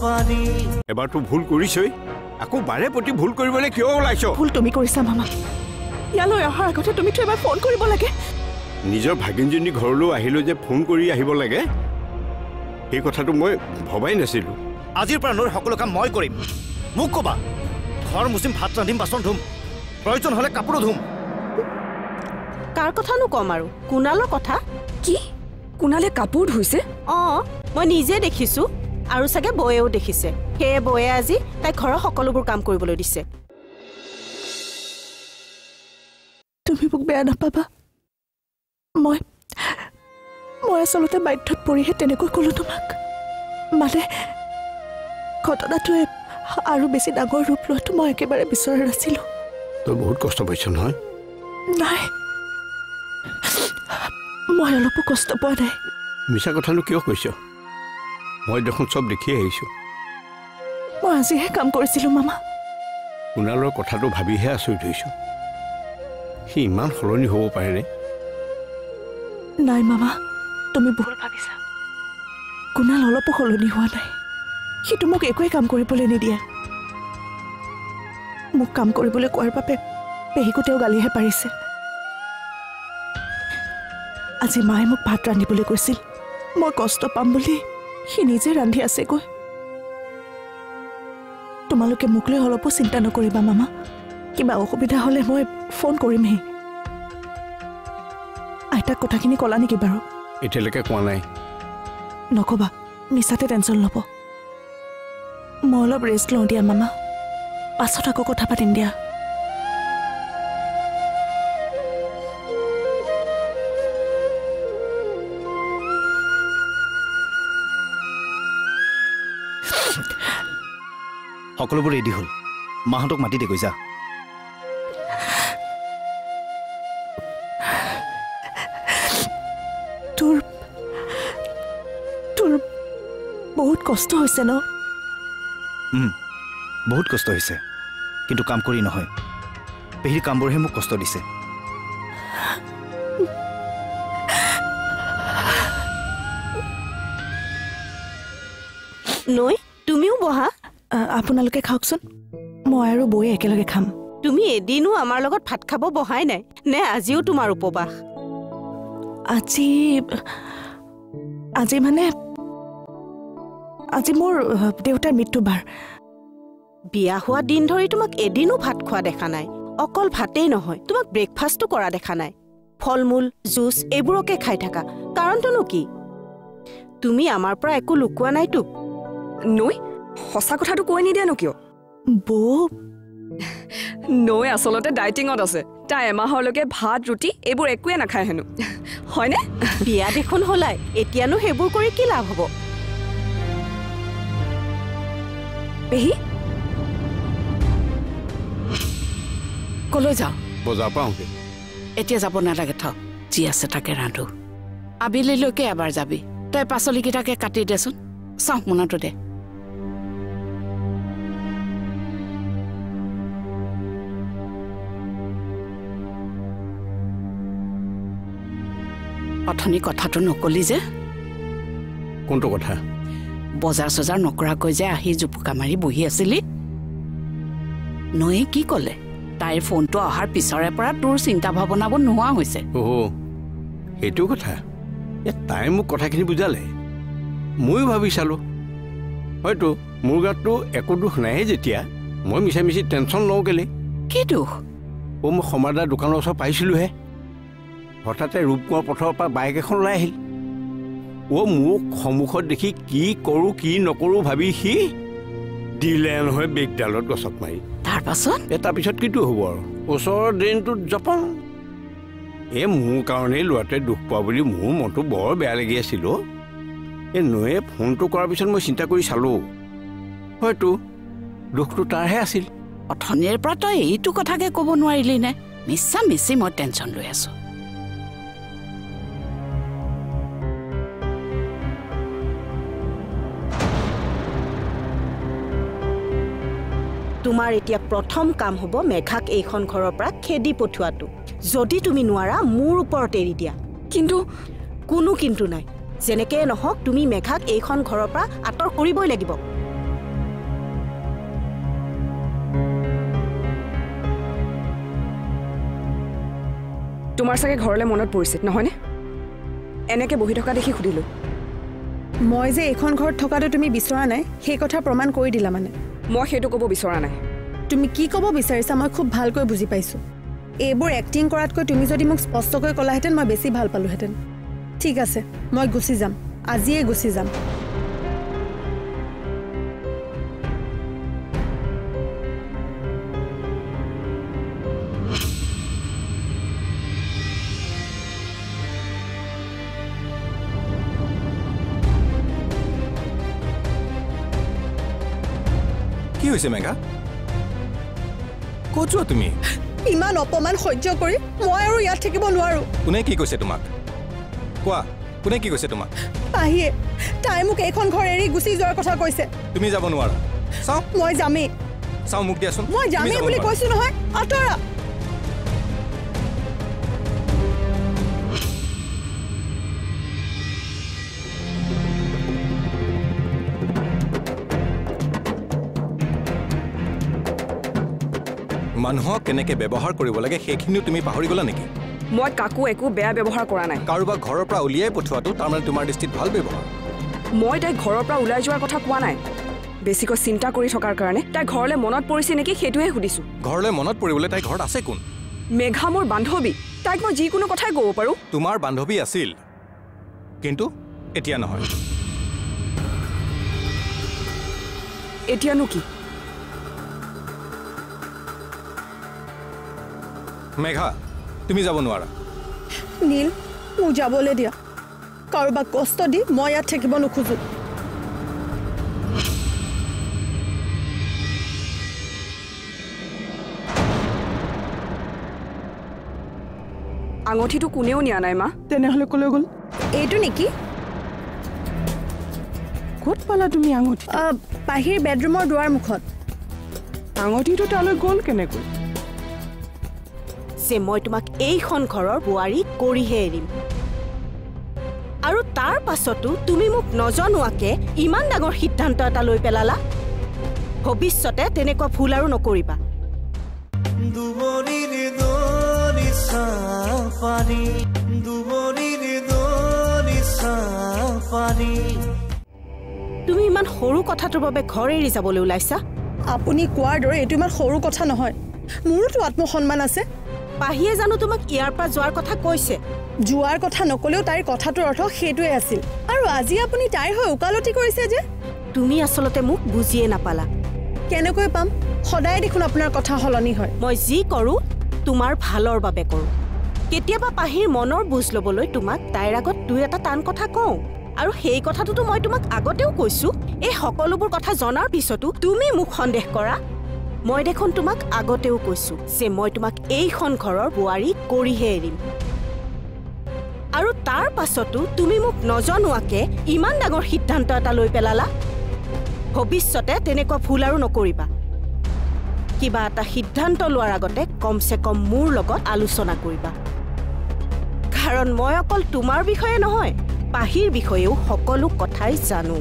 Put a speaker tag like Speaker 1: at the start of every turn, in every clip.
Speaker 1: পানী
Speaker 2: এবাৰ তো ভুল কৰিছই আকৌ বাৰে প্ৰতি ভুল কৰিবলৈ কিয় ওলাইছ
Speaker 3: ভুল তুমি কৰিছা মামা ইয়ালৈ অহাৰ আগতে তুমি তো এবাৰ ফোন কৰিব লাগে
Speaker 2: নিজৰ ভাগিনজনী ঘৰলৈ আহিলো যে ফোন কৰি আহিব লাগে এই কথাটো মই ভবাই নাছিলো
Speaker 1: আজিৰ পৰা নৈৰ সকলো কাম মই কৰিম মোক ক'বা ঘৰ মুচিম ভাত ৰান্ধিম বাচন ধুম প্ৰয়োজন হ'লে কাপোৰো ধুম
Speaker 4: কাৰ কথানো কম আৰু কুণালৰ কথা
Speaker 3: কি কুণালে কাপোৰ ধুইছে
Speaker 4: মই নিজে দেখিছো আৰু চাগে বয়েও দেখিছে সেয়ে বয়ে আজি তাই ঘৰৰ সকলোবোৰ কাম কৰিবলৈ দিছে
Speaker 3: তুমি মোক বেয়া নাপাবা মই আচলতে বাধ্যত পৰিহে তেনেকৈ ক'লো তোমাক মানে ঘটনাটোৱে আৰু বেছি ডাঙৰ ৰূপ লোৱাটো মই একেবাৰে বিচৰা নাছিলো
Speaker 2: তই বহুত কষ্ট পাইছ নহয়
Speaker 3: নাই মই অলপো কষ্ট পোৱা নাই
Speaker 2: মিছা কথানো কিয় কৈছ মই দেখোন চব দেখি আহিছো
Speaker 3: মই আজিহে কাম কৰিছিলো মামা
Speaker 2: কুণালৰ কথাটো ভাবিহে আচৰিত হৈছো সি ইমান সলনি হ'ব পাৰেনে
Speaker 3: নাই মামা তুমি ভুল ভাবিছা কুণাল অলপো সলনি হোৱা নাই সিটো মোক একোৱে কাম কৰিবলৈ নিদিয়ে মোক কাম কৰিবলৈ কোৱাৰ বাবে পেহীকো তেওঁ গালিহে পাৰিছে আজি মায়ে মোক ভাত ৰান্ধিবলৈ কৈছিল মই কষ্ট পাম বুলি সি নিজে ৰান্ধি আছেগৈ তোমালোকে মোক লৈ অলপো চিন্তা নকৰিবা মামা কিবা অসুবিধা হ'লে মই ফোন কৰিমহে আইতাক কথাখিনি ক'লা নেকি বাৰু
Speaker 2: এতিয়ালৈকে কোৱা নাই
Speaker 3: নক'বা মিছাতে টেনশ্যন ল'ব মই অলপ ৰেষ্ট লওঁ দিয়া মামা পাছত আকৌ কথা পাতিম দিয়া
Speaker 1: সকলোবোৰ ৰেডি হ'ল মাহঁতক মাতি দে গৈ যা
Speaker 3: তোৰ বহুত কষ্ট হৈছে ন
Speaker 1: বহুত কষ্ট হৈছে কিন্তু কাম কৰি নহয় পেহীৰ কামবোৰহে মোক কষ্ট দিছে
Speaker 4: নৈ তুমিও বহা
Speaker 3: আপোনালোকে খাওকচোন মই আৰু বৌয়ে একেলগে খাম
Speaker 4: তুমি এদিনো আমাৰ লগত ভাত খাব বহাই নাই নে আজিও তোমাৰ উপবাস
Speaker 3: আজি মোৰ দেউতাৰ মৃত্যুবাৰ
Speaker 4: বিয়া হোৱা দিন ধৰি তোমাক এদিনো ভাত খোৱা দেখা নাই অকল ভাতেই নহয় তোমাক ব্ৰেকফাষ্টো কৰা দেখা নাই ফল মূল জুচ এইবোৰকে খাই থাকা কাৰণটোনো কি তুমি আমাৰ পৰা একো লুকুৱা নাইতো
Speaker 5: নৈ সঁচা কথাটো কৈ নিদিয়ানো কিয়
Speaker 3: বৌ
Speaker 5: নৈ আচলতে ডাইটিঙত আছে তাই এমাহৰলৈকে ভাত ৰুটি এইবোৰ একোৱে নাখায় হেনো হয়নে
Speaker 4: বিয়া দেখোন হলাই এতিয়ানো সেইবোৰ কৰি কি লাভ হ'ব
Speaker 5: পেহী
Speaker 6: কলৈ যাওঁ
Speaker 2: বজাৰ পাওঁগে
Speaker 6: এতিয়া যাব নালাগে থ যি আছে তাকে ৰান্ধো আবেলিলৈকে এবাৰ যাবি তই পাচলিকেইটাকে কাটি দেচোন চাওঁ মোনাটো দে অথনি কথাটো নকলি যে
Speaker 2: কোনটো কথা
Speaker 6: বজাৰ চজাৰ নকৰাকৈ যে আহি জুপুকা মাৰি বহি আছিলি নয়ে কি ক'লে তাইৰ ফোনটো অহাৰ পিছৰে পৰা তোৰ চিন্তা ভাৱনাবোৰ নোহোৱা হৈছে
Speaker 2: এইটো কথা তাই মোক কথাখিনি বুজালে ময়ো ভাবি চালো হয়তো মোৰ গাততো একো দুখ নাইহে যেতিয়া মই মিছা মিছি টেনশ্যন লওঁ কেলে
Speaker 6: কি দুখ
Speaker 2: মই সমাদাৰ দোকানৰ ওচৰত পাইছিলোহে হঠাতে ৰূপকুঁৱৰ পথৰৰ পৰা বাইক এখন ওলাই আহিল মোক সন্মুখত দেখি কি কৰোঁ কি নকৰোঁ ভাবি সি দিলে নহয় বেগডালত গছত মাৰি তাৰপিছত কিটো হ'ব আৰু ওচৰৰ ড্ৰেইনটোত জপং মোৰ কাৰণেই ল'ৰাটোৱে দুখ পোৱা বুলি মোৰ মনটো বৰ বেয়া লাগি আছিল নৈয়ে ফোনটো কৰাৰ পিছত মই চিন্তা কৰি চালোঁ হয়তো দুখটো তাৰহে আছিল
Speaker 6: অথনিৰ পৰা তই এইটো কথাকে ক'ব নোৱাৰিলি নে মিছা মিছি মই টেনশ্যন লৈ আছোঁ
Speaker 4: তোমাৰ এতিয়া প্ৰথম কাম হ'ব মেঘাক এইখন ঘৰৰ পৰা খেদি পঠোৱাটো যদি তুমি নোৱাৰা মোৰ ওপৰত এৰি দিয়া
Speaker 5: কিন্তু
Speaker 4: কোনো কিন্তু নাই যেনেকে নহওক তুমি মেঘাক এইখন ঘৰৰ পৰা আঁতৰ কৰিবই লাগিব
Speaker 5: তোমাৰ চাগে ঘৰলৈ মনত পৰিছে নহয়নে এনেকে বহি থকা দেখি সুধিলো
Speaker 7: মই যে এইখন ঘৰত থকাটো তুমি বিচৰা নাই সেই কথা প্ৰমাণ কৰি দিলা মানে
Speaker 5: মই সেইটো ক'ব বিচৰা নাই
Speaker 7: তুমি কি ক'ব বিচাৰিছা মই খুব ভালকৈ বুজি পাইছোঁ এইবোৰ এক্টিং কৰাতকৈ তুমি যদি মোক স্পষ্টকৈ ক'লাহেঁতেন মই বেছি ভাল পালোহেঁতেন ঠিক আছে মই গুচি যাম আজিয়ে গুচি যাম
Speaker 8: কি হৈছে মেঘা ক'ত যোৱা তুমি
Speaker 7: ইমান অপমান সহ্য কৰি মই আৰু ইয়াত থাকিব নোৱাৰো
Speaker 8: কোনে কি কৈছে তোমাক কোৱা কোনে কি কৈছে তোমাক
Speaker 7: আহিয়ে তাই মোক এইখন ঘৰ এৰি গুচি যোৱাৰ কথা কৈছে
Speaker 8: তুমি যাব নোৱাৰা চাওঁ
Speaker 7: মই যামেই
Speaker 8: চাওঁ মোক দিয়াচোন
Speaker 7: মই যামেই বুলি কৈছো নহয় আঁতৰা
Speaker 8: মানুহক কেনেকে ব্যৱহাৰ কৰিব লাগে সেইখিনিও তুমি পাহৰি গলা নেকি
Speaker 5: মই কাকো একো বেয়া ব্যৱহাৰ কৰা নাই
Speaker 8: কাৰোবাক ঘৰৰ পৰা উলিয়াই পঠোৱাটো তাৰমানে তোমাৰ দৃষ্টিত ভাল ব্যৱহাৰ
Speaker 5: মই তাইক ঘৰৰ পৰা ওলাই যোৱাৰ কথা কোৱা নাই বেছিকৈ চিন্তা কৰি থকাৰ কাৰণে তাই ঘৰলৈ মনত পৰিছে নেকি সেইটোহে সুধিছোঁ
Speaker 8: ঘৰলৈ মনত পৰিবলৈ তাই ঘৰত আছে কোন
Speaker 5: মেঘা মোৰ বান্ধৱী তাইক মই যিকোনো কথাই ক'ব পাৰোঁ
Speaker 8: তোমাৰ বান্ধৱী আছিল কিন্তু এতিয়া নহয়
Speaker 5: এতিয়ানো কি
Speaker 8: মেঘা তুমি যাব নোৱাৰা
Speaker 7: নীল মোক যাবলৈ দিয়া কাৰোবাক কষ্ট দি মই ইয়াত থাকিব নোখোজো
Speaker 5: আঙঠিটো কোনেও নিয়া নাই মা
Speaker 3: তেনেহ'লে ক'লৈ গ'ল
Speaker 7: এইটো নেকি
Speaker 3: ক'ত পালা তুমি আঙঠি
Speaker 7: পাহিৰ বেডৰুমৰ দুৱাৰ মুখত
Speaker 3: আঙঠিটো তালৈ গ'ল কেনেকৈ
Speaker 4: যে মই তোমাক এইখন ঘৰৰ বোৱাৰী কৰিহে এৰিম আৰু তাৰ পাছতো তুমি মোক নজনোৱাকে ইমান ডাঙৰ সিদ্ধান্ত এটা লৈ পেলালা ভৱিষ্যতে তেনেকুৱা ভুল আৰু নকৰিবা তুমি ইমান সৰু কথাটোৰ বাবে ঘৰ এৰি যাবলৈ ওলাইছা
Speaker 7: আপুনি কোৱাৰ দৰে এইটো ইমান সৰু কথা নহয় মোৰোতো আত্মসন্মান আছে
Speaker 4: পাহিয়ে জানো তোমাক ইয়াৰ পৰা যোৱাৰ কথা কৈছে
Speaker 7: যোৱাৰ কথা নকলেও তাইৰ কথাটোৰ অৰ্থ সেইটোৱে আছিল আৰু আজি আপুনি তাইৰ হৈ ওকালতি কৰিছে যে
Speaker 4: তুমি আচলতে মোক বুজিয়ে নাপালা
Speaker 7: কেনেকৈ পাম সদায় দেখোন আপোনাৰ কথা সলনি হয়
Speaker 4: মই যি কৰোঁ তোমাৰ ভালৰ বাবে কৰোঁ কেতিয়াবা পাহিৰ মনৰ বুজ ল'বলৈ তোমাক তাইৰ আগত দুই এটা টান কথা কওঁ আৰু সেই কথাটোতো মই তোমাক আগতেও কৈছোঁ এই সকলোবোৰ কথা জনাৰ পিছতো তুমি মোক সন্দেহ কৰা মই দেখোন তোমাক আগতেও কৈছোঁ যে মই তোমাক এইখন ঘৰৰ বোৱাৰী কৰিহে এৰিম আৰু তাৰ পাছতো তুমি মোক নজনোৱাকে ইমান ডাঙৰ সিদ্ধান্ত এটা লৈ পেলালা ভৱিষ্যতে তেনেকুৱা ভুল আৰু নকৰিবা কিবা এটা সিদ্ধান্ত লোৱাৰ আগতে কমচে কম মোৰ লগত আলোচনা কৰিবা কাৰণ মই অকল তোমাৰ বিষয়ে নহয় পাহিৰ বিষয়েও সকলো কথাই জানো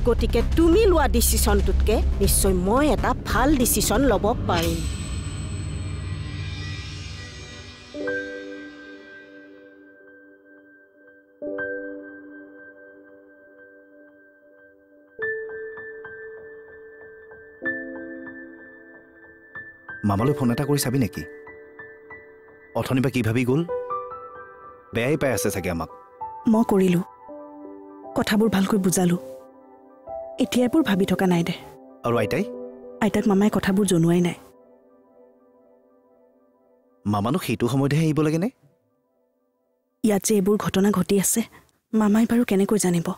Speaker 4: গতিকে তুমি লোৱা ডিচিশ্যনটোতকে নিশ্চয় মই এটা ভাল ডিচিশ্যন ল'ব পাৰিম
Speaker 1: মামালৈ ফোন এটা কৰি চাবি নেকি অথনি বা কি ভাবি গ'ল বেয়াই পাই আছে চাগে আমাক
Speaker 3: মই কৰিলোঁ কথাবোৰ ভালকৈ বুজালোঁ এতিয়া এইবোৰ ভাবি থকা নাই দে
Speaker 1: আৰু আইতাক
Speaker 3: মামাই কথাবোৰ জনোৱাই নাই
Speaker 1: মামানো সেইটো সময়তহে আহিব লাগেনে
Speaker 3: ইয়াত যে এইবোৰ ঘটনা ঘটি আছে মামাই বাৰু কেনেকৈ জানিব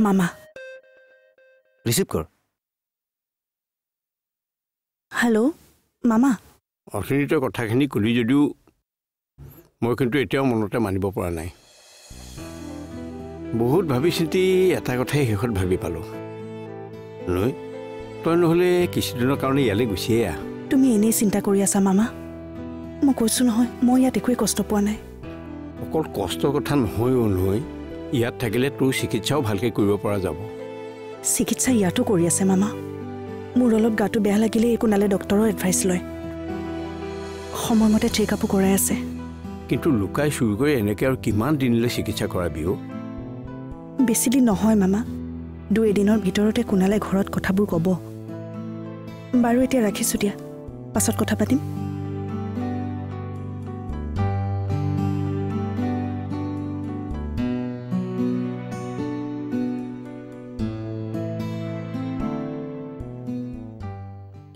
Speaker 3: মামা
Speaker 1: ৰিচিভ কৰ
Speaker 3: হেল্ল' মামা
Speaker 2: অৰ্থনীতিৰ কথাখিনি ক'লি যদিও মই কিন্তু এতিয়াও মনতে মানিব পৰা নাই বহুত ভাবি চিন্তি এটা কথাই শেষত ভাবি পালোঁ নৈ তই নহ'লে কিছুদিনৰ কাৰণে ইয়ালৈ গুচিয়ে আহ।
Speaker 3: তুমি এনেই চিন্তা কৰি আছা মামা। মই কৈছোঁ নহয়, মই ইয়াত একোৱেই কষ্ট পোৱা নাই।
Speaker 2: অকল কষ্টৰ কথা নহয়, ইয়াত থাকিলে তোৰ চিকিৎসাও ভালকৈ কৰিব পৰা যাব।
Speaker 3: চিকিৎসা ইয়াতো কৰি আছে মামা। মোৰ অলপ গাটো বেয়া লাগিলে একো নালে ডক্টৰৰ এডভাইচ লয়। সময়মতে চেকআপো কৰাই আছে।
Speaker 2: কিন্তু লুকাই চুৰি কৰি এনেকৈ আৰু কিমান দিনলৈ চিকিৎসা কৰাবি অ'?
Speaker 3: বেছি দিন নহয় মামা, 2 দিনৰ ভিতৰতে কোনালে ঘৰত কথাবোৰ ক'ব। বাৰু এতিয়া ৰাখিছোঁ দিয়া, পাছত কথা পাতিম।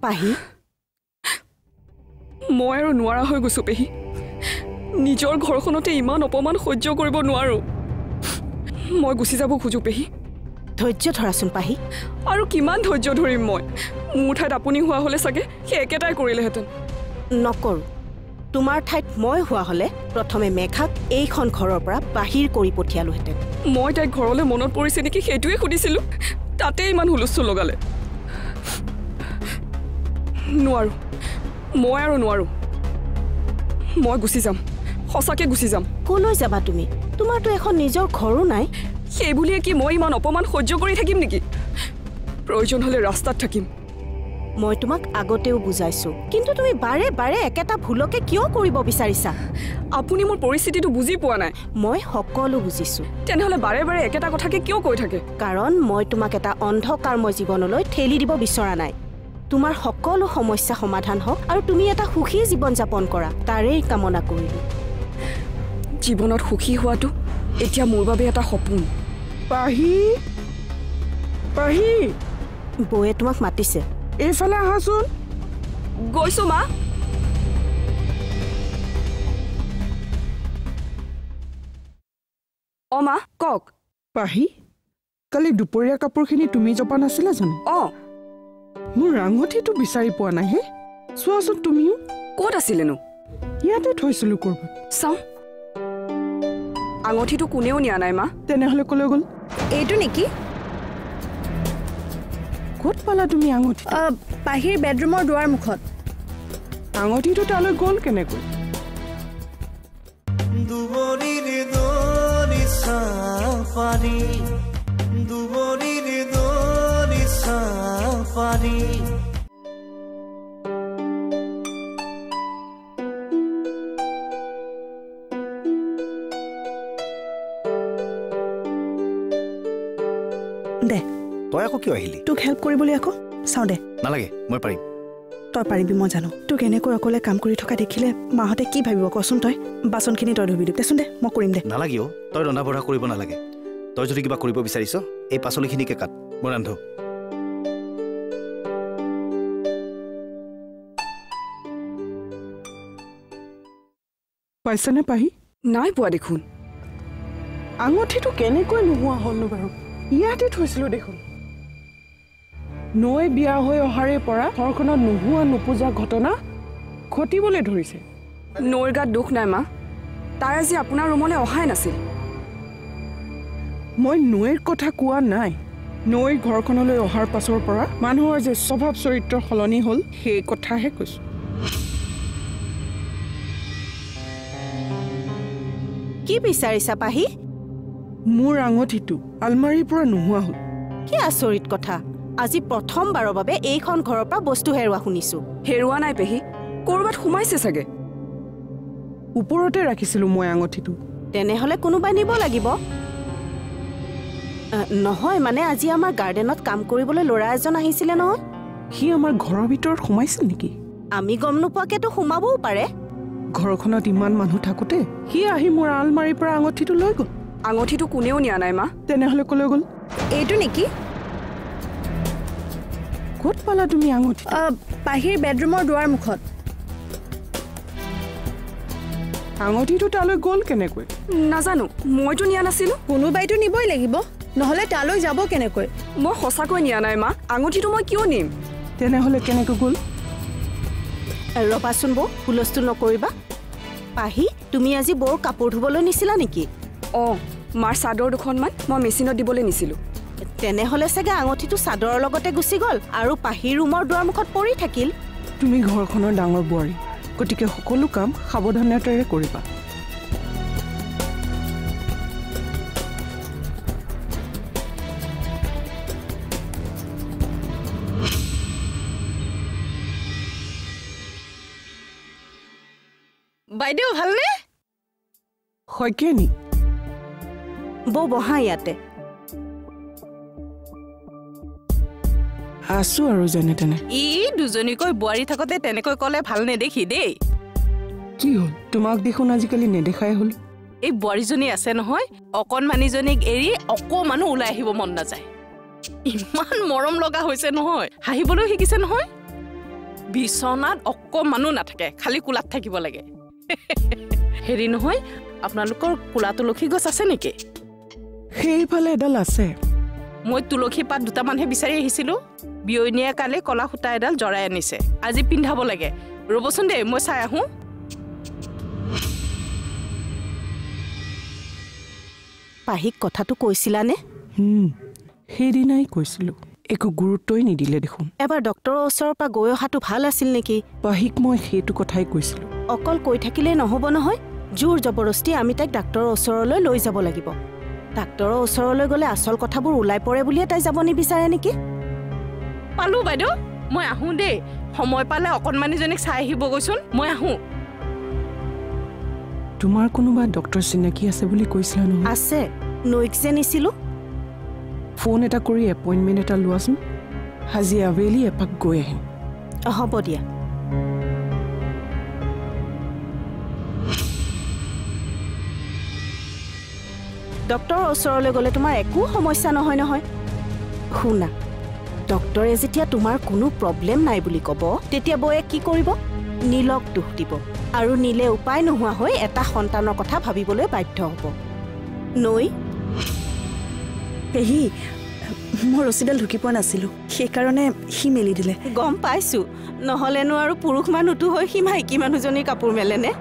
Speaker 4: পাহি,
Speaker 5: মই আৰু নোৱাৰা হৈ গৈছোঁ পেহী। নিজৰ ঘৰখনতে ইমান অপমান সহ্য কৰিব নোৱাৰোঁ। মই গুচি যাব খোজোঁ পেহী।
Speaker 4: ধৈৰ্য ধৰাচোন পাহি।
Speaker 5: আৰু কিমান ধৈৰ্য ধৰিম মই? মোৰ ঠাইত আপুনি হোৱা হ'লে চাগে সেই একেটাই কৰিলেহেঁতেন।
Speaker 4: নকৰোঁ। তোমাৰ ঠাইত মই হোৱা হ'লে প্ৰথমে মেঘাক এইখন ঘৰৰ পৰা বাহিৰ কৰি পঠিয়ালোহেঁতেন।
Speaker 5: মই তাইক ঘৰলৈ মনত পৰিছে নেকি সেইটোৱে সুধিছিলোঁ, তাতে ইমান হুলস্থুল লগালে। নোৱাৰোঁ, মই আৰু নোৱাৰোঁ। মই গুচি যাম, সঁচাকৈ গুচি যাম।
Speaker 4: ক'লৈ যাবা তুমি? তোমাৰতো এখন নিজৰ ঘৰো নাই।
Speaker 5: সেই বুলিয়ে কি মই ইমান অপমান সহ্য কৰি থাকিম নেকি? প্ৰয়োজন হ'লে ৰাস্তাত থাকিম।
Speaker 4: মই তোমাক আগতেও বুজাইছোঁ, কিন্তু তুমি বাৰে বাৰে একেটা ভুলকে কিয় কৰিব বিচাৰিছা?
Speaker 5: আপুনি মোৰ পৰিস্থিতিটো বুজি পোৱা নাই।
Speaker 4: মই সকলো বুজিছোঁ।
Speaker 5: তেনেহ'লে বাৰে বাৰে একেটা কথাকে কিয় কৈ থাকে?
Speaker 4: কাৰণ মই তোমাক এটা অন্ধকাৰময় জীৱনলৈ ঠেলি দিব বিচৰা নাই। তোমাৰ সকলো সমস্যা সমাধান হওক আৰু তুমি এটা সুখী জীৱন যাপন কৰা, তাৰেই কামনা কৰিলোঁ।
Speaker 5: জীৱনত সুখী হোৱাটো এতিয়া মোৰ বাবে এটা সপোন।
Speaker 9: পাহি, পাহি,
Speaker 4: বৌয়ে তোমাক মাতিছে।
Speaker 9: এইফালে আহাচোন।
Speaker 5: গৈছোঁ মা। অ' মা কওক।
Speaker 9: পাহি, কালি দুপৰীয়া কাপোৰখিনি তুমি জপা নাছিলা জানো?
Speaker 5: অঁ।
Speaker 9: মোৰ আঙুঠিটো বিচাৰি পোৱা নাই হে। চোৱাচোন তুমিও।
Speaker 5: ক'ত আছিলেনো?
Speaker 9: ইয়াতে থৈছিলোঁ ক'ৰবাত।
Speaker 5: চাওঁ। আঙুঠিটো কোনেও নিয়া নাই মা।
Speaker 9: তেনেহ'লে ক'লৈ গ'ল?
Speaker 7: এইটো নেকি?
Speaker 9: ক'ত পালা তুমি আঙুঠি?
Speaker 7: পাহিৰ বেডৰুমৰ দুৱাৰ মুখত।
Speaker 9: আঙুঠিটো তালৈ গ'ল কেনেকৈ?
Speaker 3: দে,
Speaker 1: তই আকৌ কিয় আহিলি?
Speaker 3: তোক হেল্প কৰিবলৈ আকৌ। চাওঁ দে।
Speaker 1: নালাগে, মই পাৰিম।
Speaker 3: তই পাৰিবি মই জানো। তোক এনেকৈ অকলে কাম কৰি থকা দেখিলে মাহঁতে কি ভাবিব কচোন? তই বাচনখিনি তই ধুবি। দেচোন দে, মই কৰিম দে।
Speaker 1: নালাগে অ', তই ৰন্ধা বঢ়া কৰিব নালাগে। তই যদি কিবা কৰিব বিচাৰিছ এই পাচলিখিনিকে কাট, মই ৰান্ধো।
Speaker 9: পাইছানে পাহি?
Speaker 5: নাই পোৱা দেখোন।
Speaker 9: আঙুঠিটো কেনেকৈ নোহোৱা হ'লনো বাৰু? ইয়াতে থৈছিলোঁ দেখোন। নৈ বিয়া হৈ অহাৰে পৰা ঘৰখনত নোহোৱা নোপোজা ঘটনা ঘটিবলৈ ধৰিছে।
Speaker 5: নৈৰ গাত দুখ নাই মা, তাই আজি আপোনাৰ ৰুমলৈ অহাই নাছিল।
Speaker 9: মই নৈৰ কথা কোৱা নাই। নৈ ঘৰখনলৈ অহাৰ পাছৰ পৰা মানুহৰ যে স্বভাৱ চৰিত্ৰ সলনি হ'ল সেই কথাহে কৈছোঁ।
Speaker 4: কি বিচাৰিছা পাহি?
Speaker 9: মোৰ আঙুঠিটো আলমাৰীৰ পৰা নোহোৱা হ'ল।
Speaker 4: কি আচৰিত কথা! আজি প্ৰথমবাৰৰ বাবে এইখন ঘৰৰ পৰা বস্তু হেৰুৱা শুনিছোঁ।
Speaker 5: হেৰুৱা নাই পেহী, ক'ৰবাত সোমাইছে চাগে।
Speaker 9: ওপৰতে ৰাখিছিলোঁ মই আঙুঠিটো।
Speaker 4: তেনেহ'লে কোনোবাই নিব লাগিব। নহয় মানে আজি আমাৰ গাৰ্ডেনত কাম কৰিবলৈ ল'ৰা এজন আহিছিলে নহয়।
Speaker 9: সি আমাৰ ঘৰৰ ভিতৰত সোমাইছিল নেকি?
Speaker 4: আমি গম নোপোৱাকেতো সোমাবও পাৰে।
Speaker 9: ঘৰখনত ইমান মানুহ থাকোঁতে সি আহি মোৰ আলমাৰীৰ পৰা আঙুঠিটো লৈ গ'ল।
Speaker 5: আঙুঠিটো কোনেও নিয়া নাই মা।
Speaker 9: তেনেহ'লে ক'লৈ গ'ল?
Speaker 7: এইটো নেকি?
Speaker 9: ক'ত পালা তুমি আঙুঠি?
Speaker 7: পাহিৰ বেডৰুমৰ দুৱাৰ মুখত।
Speaker 9: আঙুঠিটো তালৈ গ'ল কেনেকৈ?
Speaker 5: নাজানো, মইতো নিয়া নাছিলোঁ।
Speaker 7: কোনোবাইতো নিবই লাগিব, নহ'লে তালৈ যাব কেনেকৈ?
Speaker 5: মই সঁচাকৈ নিয়া নাই মা। আঙুঠিটো মই কিয় নিম?
Speaker 9: তেনেহ'লে কেনেকৈ গ'ল?
Speaker 4: ৰবাচোন বৌ, হুলস্থুল নকৰিবা। পাহি, তুমি আজি বৌৰ কাপোৰ ধুবলৈ নিছিলা নেকি?
Speaker 5: অঁ, মাৰ চাদৰ দুখনমান মই মেচিনত দিবলৈ নিছিলোঁ।
Speaker 4: তেনেহ'লে চাগে আঙঠিটো চাদৰৰ লগতে গুচি গ'ল আৰু পাহী ৰুমৰ দুৱাৰমুখত পৰি থাকিল।
Speaker 9: তুমি ঘৰখনৰ ডাঙৰ বোৱাৰী, গতিকে সকলো কাম সাৱধানতাৰে কৰিবা।
Speaker 4: বাইদেউ ভালনে?
Speaker 9: শইকীয়ানী,
Speaker 4: বৌ বহা ইয়াতে।
Speaker 9: আছো আৰু যেনে তেনে।
Speaker 4: ই দুজনীকৈ বোৱাৰী থাকোঁতে তেনেকৈ ক'লে ভাল নেদেখি দেই।
Speaker 9: কি হ'ল? তোমাক দেখোন আজিকালি নেদেখাই হ'ল।
Speaker 4: এই বোৱাৰীজনী আছে নহয়, অকণমানিজনীক এৰি অকণমানো ওলাই আহিব মন নাযায়। ইমান মৰম লগা হৈছে নহয়, হাঁহিবলৈও শিকিছে নহয়। বিচনাত অকণমানো নাথাকে, খালি কোলাত থাকিব লাগে। হেৰি নহয়, আপোনালোকৰ কোলা তুলসী গছ আছে নেকি?
Speaker 9: সেইফালে এডাল আছে।
Speaker 4: মই তুলসী পাত দুটামানহে বিচাৰি আহিছিলোঁ। বিয়নীয়ে কালি কলা সূতা এডাল জৰাই আনিছে, আজি পিন্ধাব লাগে। ৰ'বচোন দেই, মই চাই আহোঁ। পাহিক কথাটো কৈছিলানে?
Speaker 9: সেইদিনাই কৈছিলোঁ, একো গুৰুত্বই নিদিলে দেখোন।
Speaker 4: এবাৰ ডক্তৰৰ ওচৰৰ পৰা গৈ অহাটো ভাল আছিল নেকি?
Speaker 9: পাহিক মই সেইটো কথাই কৈছিলোঁ।
Speaker 4: অকল কৈ থাকিলেই নহ'ব নহয়, জোৰ জবৰদস্তি আমি তাইক ডাক্তৰৰ ওচৰলৈ লৈ যাব লাগিব। ডাক্তৰৰ ওচৰলৈ গ'লে আচল কথাবোৰ ওলাই পৰে বুলিয়ে তাই যাব নিবিচাৰে নেকি? পালোঁ বাইদেউ, মই আহোঁ দেই। সময় পালে অকণমানিজনীক চাই আহিব গৈছোন, মই আহোঁ।
Speaker 9: তোমাৰ কোনোবা ডক্তৰ চিনাকি আছে বুলি কৈছিলা নহয়?
Speaker 4: আছে, নৈক যে নিছিলোঁ।
Speaker 9: ফোন এটা কৰি এপইণ্টমেণ্ট এটা লোৱাচোন, আজি আবেলি এপাক গৈ আহিম।
Speaker 4: হ'ব দিয়া। ডক্তৰৰ ওচৰলৈ গ'লে তোমাৰ একো সমস্যা নহয় নহয়। শুনা, ডক্তৰে যেতিয়া তোমাৰ কোনো প্ৰব্লেম নাই বুলি ক'ব, তেতিয়া বৌয়ে কি কৰিব? নীলক দোষ দিব, আৰু নীলে উপায় নোহোৱা হৈ এটা সন্তানৰ কথা ভাবিবলৈ বাধ্য হ'ব। নৈ,
Speaker 3: পেহী, মই ৰছীডাল ঢুকি পোৱা নাছিলোঁ, সেইকাৰণে সি মেলি দিলে।
Speaker 4: গম পাইছোঁ, নহ'লেনো আৰু পুৰুষ মানুহটো হৈ সি মাইকী মানুহজনীৰ কাপোৰ মেলেনে?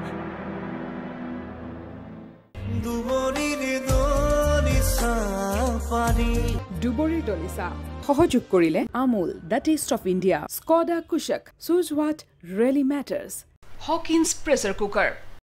Speaker 10: দুবৰীৰ দলিচা সহযোগ কৰিলে Amul, the taste of India, Skoda Kushaq, choose what really matters, Hawkins pressure cooker.